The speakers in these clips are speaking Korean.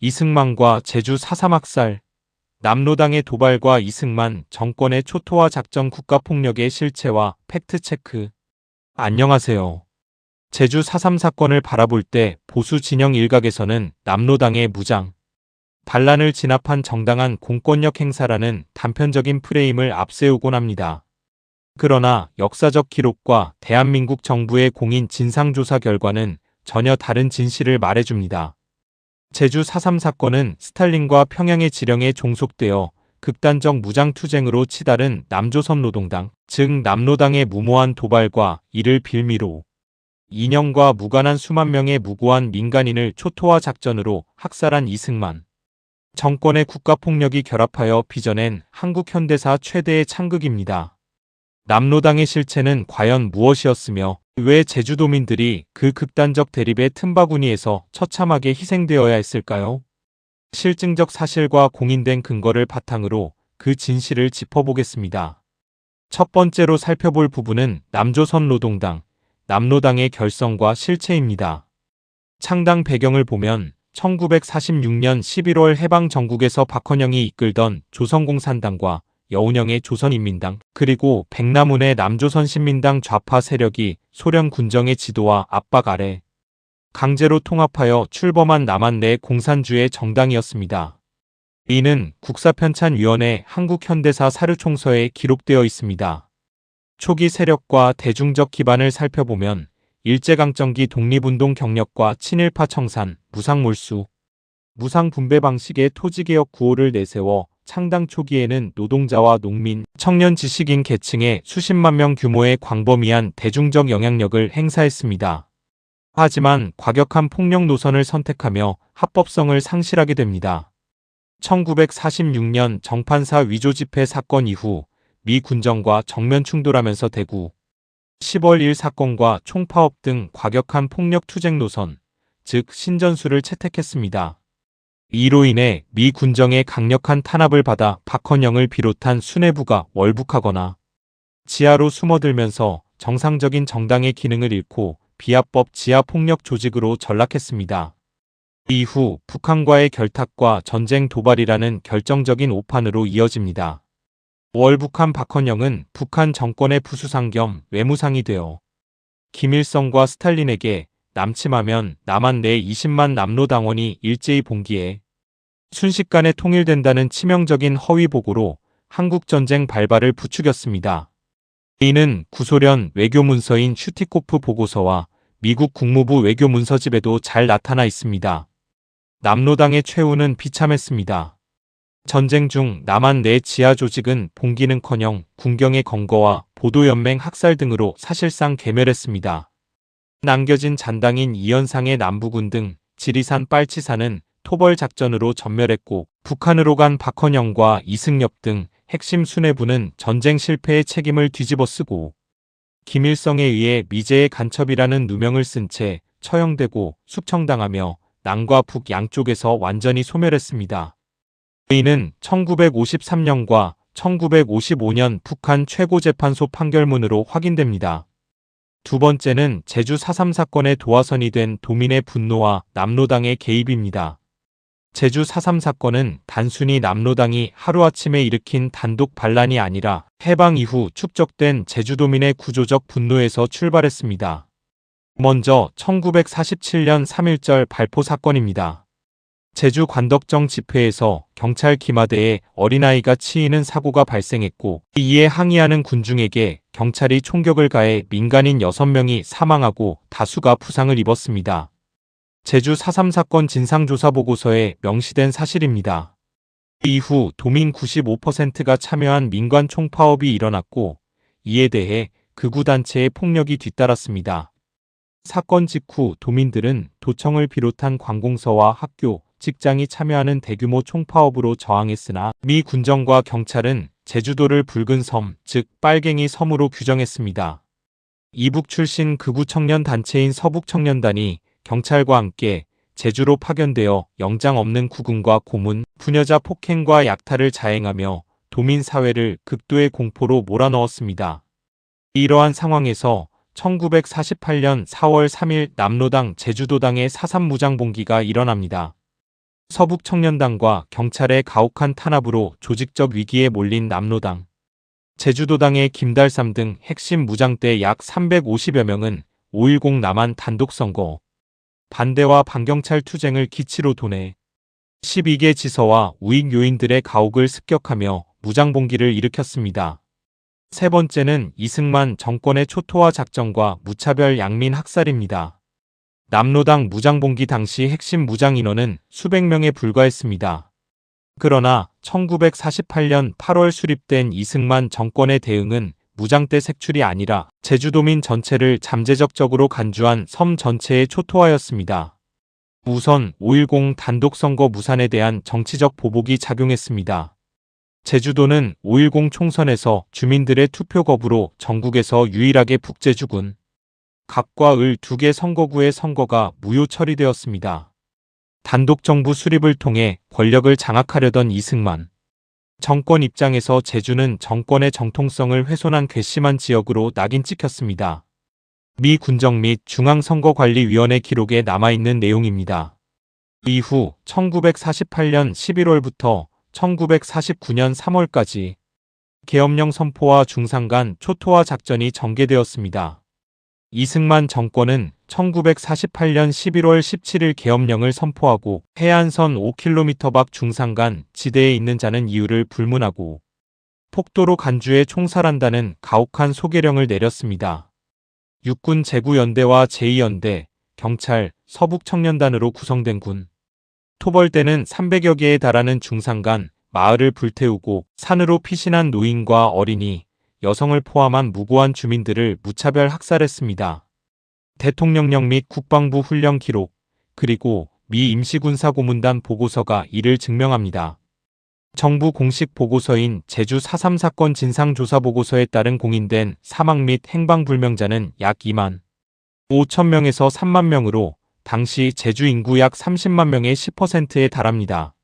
이승만과 제주 4.3 학살, 남로당의 도발과 이승만 정권의 초토화 작전 국가폭력의 실체와 팩트체크. 안녕하세요. 제주 4.3 사건을 바라볼 때 보수 진영 일각에서는 남로당의 무장, 반란을 진압한 정당한 공권력 행사라는 단편적인 프레임을 앞세우곤 합니다. 그러나 역사적 기록과 대한민국 정부의 공인 진상조사 결과는 전혀 다른 진실을 말해줍니다. 제주 4.3 사건은 스탈린과 평양의 지령에 종속되어 극단적 무장투쟁으로 치달은 남조선 노동당, 즉 남로당의 무모한 도발과 이를 빌미로 이념과 무관한 수만 명의 무고한 민간인을 초토화 작전으로 학살한 이승만 정권의 국가폭력이 결합하여 빚어낸 한국 현대사 최대의 창극입니다. 남로당의 실체는 과연 무엇이었으며 왜 제주도민들이 그 극단적 대립의 틈바구니에서 처참하게 희생되어야 했을까요? 실증적 사실과 공인된 근거를 바탕으로 그 진실을 짚어보겠습니다. 첫 번째로 살펴볼 부분은 남조선 노동당, 남로당의 결성과 실체입니다. 창당 배경을 보면 1946년 11월 해방 전국에서 박헌영이 이끌던 조선공산당과 여운형의 조선인민당, 그리고 백남훈의 남조선신민당 좌파 세력이 소련 군정의 지도와 압박 아래 강제로 통합하여 출범한 남한 내 공산주의 정당이었습니다. 이는 국사편찬위원회 한국현대사 사료총서에 기록되어 있습니다. 초기 세력과 대중적 기반을 살펴보면 일제강점기 독립운동 경력과 친일파 청산, 무상몰수, 무상분배 방식의 토지개혁 구호를 내세워 창당 초기에는 노동자와 농민, 청년 지식인 계층의 수십만 명 규모의 광범위한 대중적 영향력을 행사했습니다. 하지만 과격한 폭력 노선을 선택하며 합법성을 상실하게 됩니다. 1946년 정판사 위조 집회 사건 이후 미 군정과 정면 충돌하면서 대구 10월 1 사건과 총파업 등 과격한 폭력 투쟁 노선, 즉 신전술을 채택했습니다. 이로 인해 미 군정의 강력한 탄압을 받아 박헌영을 비롯한 수뇌부가 월북하거나 지하로 숨어들면서 정상적인 정당의 기능을 잃고 비합법 지하폭력 조직으로 전락했습니다. 이후 북한과의 결탁과 전쟁 도발이라는 결정적인 오판으로 이어집니다. 월북한 박헌영은 북한 정권의 부수상 겸 외무상이 되어 김일성과 스탈린에게 남침하면 남한 내 20만 남로당원이 일제히 봉기해 순식간에 통일된다는 치명적인 허위 보고로 한국전쟁 발발을 부추겼습니다. 이는 구소련 외교문서인 슈티코프 보고서와 미국 국무부 외교문서집에도 잘 나타나 있습니다. 남로당의 최후는 비참했습니다. 전쟁 중 남한 내 지하 조직은 봉기는커녕 군경의 검거와 보도연맹 학살 등으로 사실상 괴멸했습니다. 남겨진 잔당인 이연상의 남부군 등 지리산 빨치산은 토벌 작전으로 전멸했고 북한으로 간 박헌영과 이승엽 등 핵심 수뇌부는 전쟁 실패의 책임을 뒤집어쓰고 김일성에 의해 미제의 간첩이라는 누명을 쓴 채 처형되고 숙청당하며 남과 북 양쪽에서 완전히 소멸했습니다. 이는 1953년과 1955년 북한 최고재판소 판결문으로 확인됩니다. 두 번째는 제주 4.3 사건의 도화선이 된 도민의 분노와 남로당의 개입입니다. 제주 4.3 사건은 단순히 남로당이 하루아침에 일으킨 단독 반란이 아니라 해방 이후 축적된 제주도민의 구조적 분노에서 출발했습니다. 먼저 1947년 3.1절 발포 사건입니다. 제주 관덕정 집회에서 경찰 기마대에 어린아이가 치이는 사고가 발생했고 이에 항의하는 군중에게 경찰이 총격을 가해 민간인 6명이 사망하고 다수가 부상을 입었습니다. 제주 4.3 사건 진상조사보고서에 명시된 사실입니다. 이후 도민 95%가 참여한 민관 총파업이 일어났고 이에 대해 극우단체의 폭력이 뒤따랐습니다. 사건 직후 도민들은 도청을 비롯한 관공서와 학교, 직장이 참여하는 대규모 총파업으로 저항했으나 미 군정과 경찰은 제주도를 붉은 섬, 즉 빨갱이 섬으로 규정했습니다. 이북 출신 극우 청년 단체인 서북청년단이 경찰과 함께 제주로 파견되어 영장 없는 구금과 고문, 부녀자 폭행과 약탈을 자행하며 도민 사회를 극도의 공포로 몰아넣었습니다. 이러한 상황에서 1948년 4월 3일 남로당 제주도당의 4.3 무장봉기가 일어납니다. 서북청년단과 경찰의 가혹한 탄압으로 조직적 위기에 몰린 남로당, 제주도당의 김달삼 등 핵심 무장대 약 350여 명은 5.10 남한 단독선거, 반대와 반경찰 투쟁을 기치로 도내 12개 지서와 우익 요인들의 가혹을 습격하며 무장봉기를 일으켰습니다. 세 번째는 이승만 정권의 초토화 작전과 무차별 양민 학살입니다. 남로당 무장봉기 당시 핵심 무장 인원은 수백 명에 불과했습니다. 그러나 1948년 8월 수립된 이승만 정권의 대응은 무장대 색출이 아니라 제주도민 전체를 잠재적적으로 간주한 섬 전체의 초토화였습니다. 우선 5.10 단독선거 무산에 대한 정치적 보복이 작용했습니다. 제주도는 5.10 총선에서 주민들의 투표 거부로 전국에서 유일하게 북제주군, 갑과 을 2개 선거구의 선거가 무효 처리되었습니다. 단독정부 수립을 통해 권력을 장악하려던 이승만 정권 입장에서 제주는 정권의 정통성을 훼손한 괘씸한 지역으로 낙인 찍혔습니다. 미 군정 및 중앙선거관리위원회 기록에 남아있는 내용입니다. 이후 1948년 11월부터 1949년 3월까지 계엄령 선포와 중상간 초토화 작전이 전개되었습니다. 이승만 정권은 1948년 11월 17일 계엄령을 선포하고 해안선 5km 밖 중상간 지대에 있는 자는 이유를 불문하고 폭도로 간주해 총살한다는 가혹한 소계령을 내렸습니다. 육군 제구연대와 제2연대, 경찰, 서북청년단으로 구성된 군 토벌대는 300여 개에 달하는 중상간, 마을을 불태우고 산으로 피신한 노인과 어린이, 여성을 포함한 무고한 주민들을 무차별 학살했습니다. 대통령령 및 국방부 훈련 기록, 그리고 미 임시군사고문단 보고서가 이를 증명합니다. 정부 공식 보고서인 제주 4.3 사건 진상조사보고서에 따른 공인된 사망 및 행방불명자는 약 2만 5천 명에서 3만 명으로 당시 제주 인구 약 30만 명의 10%에 달합니다.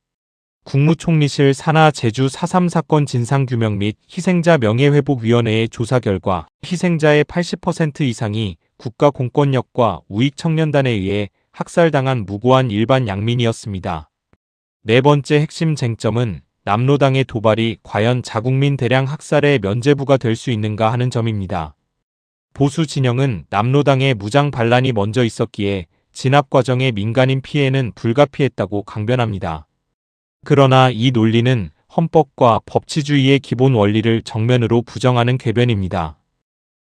국무총리실 산하 제주 4.3 사건 진상규명 및 희생자 명예회복위원회의 조사 결과 희생자의 80% 이상이 국가공권력과 우익청년단에 의해 학살당한 무고한 일반 양민이었습니다. 네 번째 핵심 쟁점은 남로당의 도발이 과연 자국민 대량 학살의 면죄부가 될 수 있는가 하는 점입니다. 보수 진영은 남로당의 무장 반란이 먼저 있었기에 진압 과정의 민간인 피해는 불가피했다고 강변합니다. 그러나 이 논리는 헌법과 법치주의의 기본 원리를 정면으로 부정하는 궤변입니다.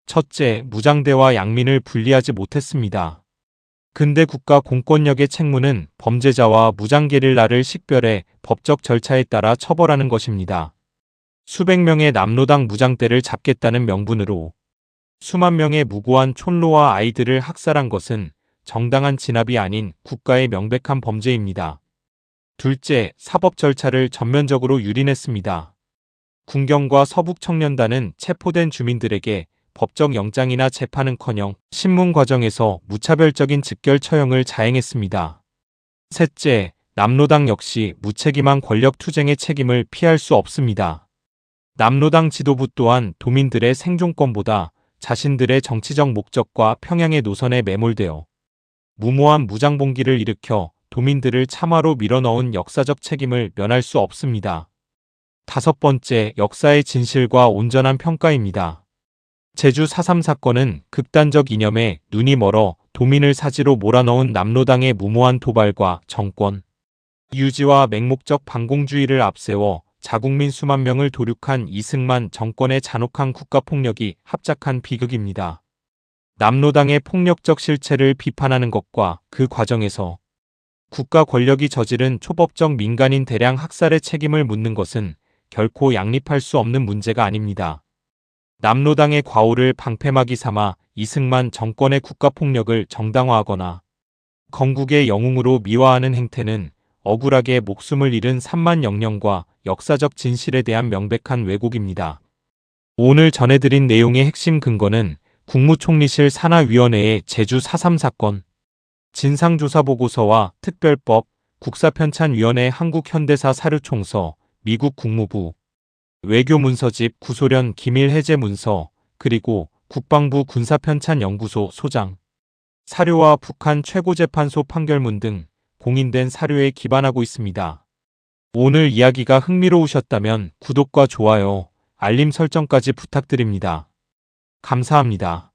첫째, 무장대와 양민을 분리하지 못했습니다. 근대 국가 공권력의 책무는 범죄자와 무장게릴라를 식별해 법적 절차에 따라 처벌하는 것입니다. 수백 명의 남로당 무장대를 잡겠다는 명분으로 수만 명의 무고한 촌로와 아이들을 학살한 것은 정당한 진압이 아닌 국가의 명백한 범죄입니다. 둘째, 사법 절차를 전면적으로 유린했습니다. 군경과 서북청년단은 체포된 주민들에게 법적 영장이나 재판은커녕 신문 과정에서 무차별적인 직결 처형을 자행했습니다. 셋째, 남로당 역시 무책임한 권력 투쟁의 책임을 피할 수 없습니다. 남로당 지도부 또한 도민들의 생존권보다 자신들의 정치적 목적과 평양의 노선에 매몰되어 무모한 무장봉기를 일으켜 도민들을 참화로 밀어넣은 역사적 책임을 면할 수 없습니다. 다섯 번째, 역사의 진실과 온전한 평가입니다. 제주 4.3 사건은 극단적 이념에 눈이 멀어 도민을 사지로 몰아넣은 남로당의 무모한 도발과 정권 유지와 맹목적 반공주의를 앞세워 자국민 수만 명을 도륙한 이승만 정권의 잔혹한 국가폭력이 합작한 비극입니다. 남로당의 폭력적 실체를 비판하는 것과 그 과정에서 국가 권력이 저지른 초법적 민간인 대량 학살의 책임을 묻는 것은 결코 양립할 수 없는 문제가 아닙니다. 남로당의 과오를 방패막이 삼아 이승만 정권의 국가폭력을 정당화하거나 건국의 영웅으로 미화하는 행태는 억울하게 목숨을 잃은 3만 영령과 역사적 진실에 대한 명백한 왜곡입니다. 오늘 전해드린 내용의 핵심 근거는 국무총리실 산하위원회의 제주 4.3 사건 진상조사보고서와 특별법, 국사편찬위원회 한국현대사 사료총서, 미국 국무부 외교문서집 구소련 기밀해제문서, 그리고 국방부 군사편찬연구소 소장, 사료와 북한 최고재판소 판결문 등 공인된 사료에 기반하고 있습니다. 오늘 이야기가 흥미로우셨다면 구독과 좋아요, 알림 설정까지 부탁드립니다. 감사합니다.